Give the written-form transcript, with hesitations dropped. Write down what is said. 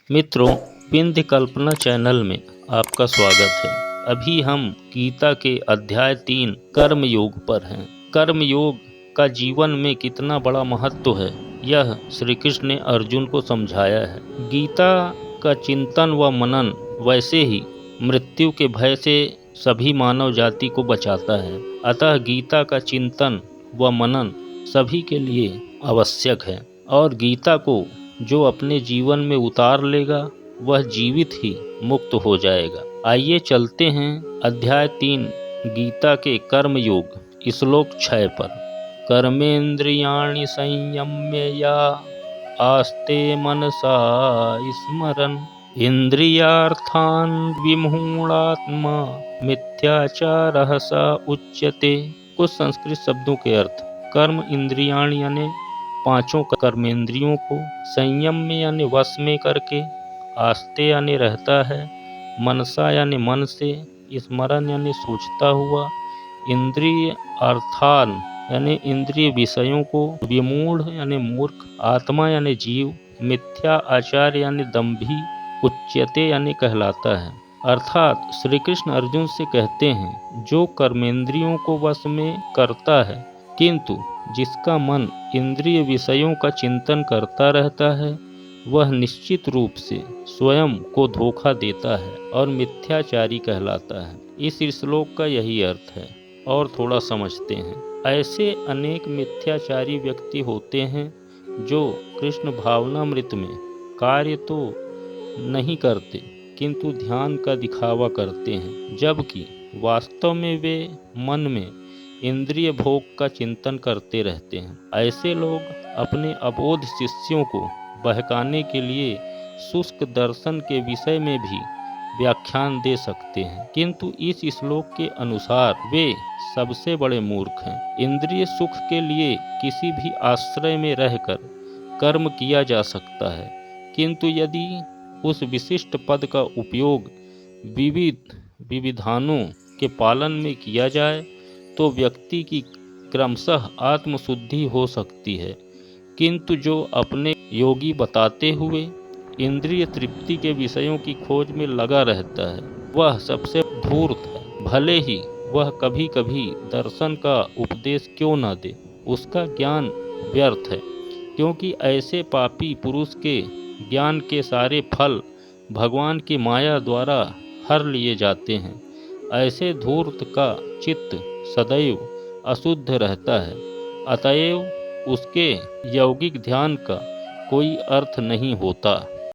मित्रों, विंध्य कल्पना चैनल में आपका स्वागत है। अभी हम गीता के अध्याय 3 कर्म योग पर हैं। कर्म योग का जीवन में कितना बड़ा महत्व है, यह श्री कृष्ण ने अर्जुन को समझाया है। गीता का चिंतन व मनन वैसे ही मृत्यु के भय से सभी मानव जाति को बचाता है। अतः गीता का चिंतन व मनन सभी के लिए आवश्यक है और गीता को जो अपने जीवन में उतार लेगा वह जीवित ही मुक्त हो जाएगा। आइए चलते हैं अध्याय 3 गीता के कर्म योग श्लोक 6 पर। कर्मेंद्रियाणि संयम्य या आस्ते मनसा स्मरन् इंद्रियार्थान विमूढ़ात्मा मिथ्याचारः स उच्यते। कुछ संस्कृत शब्दों के अर्थ। कर्म इंद्रियाणि यानी पांचों कर्मेंद्रियों को, संयम में यानी वश में करके, आस्ते यानी रहता है, मनसा यानी मन से, स्मरण यानी सोचता हुआ, इंद्रिय अर्थान यानी इंद्रिय विषयों को, विमूढ़ यानी मूर्ख, आत्मा यानी जीव, मिथ्या आचार यानी दंभी, उच्यते यानी कहलाता है। अर्थात श्री कृष्ण अर्जुन से कहते हैं, जो कर्मेंद्रियों को वश में करता है किंतु जिसका मन इंद्रिय विषयों का चिंतन करता रहता है, वह निश्चित रूप से स्वयं को धोखा देता है और मिथ्याचारी कहलाता है। इस श्लोक का यही अर्थ है और थोड़ा समझते हैं। ऐसे अनेक मिथ्याचारी व्यक्ति होते हैं जो कृष्ण भावनामृत में कार्य तो नहीं करते किंतु ध्यान का दिखावा करते हैं, जबकि वास्तव में वे मन में इंद्रिय भोग का चिंतन करते रहते हैं। ऐसे लोग अपने अबोध शिष्यों को बहकाने के लिए शुष्क दर्शन के विषय में भी व्याख्यान दे सकते हैं, किंतु इस श्लोक के अनुसार वे सबसे बड़े मूर्ख हैं। इंद्रिय सुख के लिए किसी भी आश्रय में रहकर कर्म किया जा सकता है, किंतु यदि उस विशिष्ट पद का उपयोग विविध विविधानों के पालन में किया जाए तो व्यक्ति की क्रमशः आत्मशुद्धि हो सकती है, किंतु जो अपने योगी बताते हुए इंद्रिय तृप्ति के विषयों की खोज में लगा रहता है, वह सबसे धूर्त है। भले ही वह कभी कभी दर्शन का उपदेश क्यों न दे, उसका ज्ञान व्यर्थ है, क्योंकि ऐसे पापी पुरुष के ज्ञान के सारे फल भगवान की माया द्वारा हर लिए जाते हैं। ऐसे धूर्त का चित्त सदैव अशुद्ध रहता है, अतएव उसके यौगिक ध्यान का कोई अर्थ नहीं होता।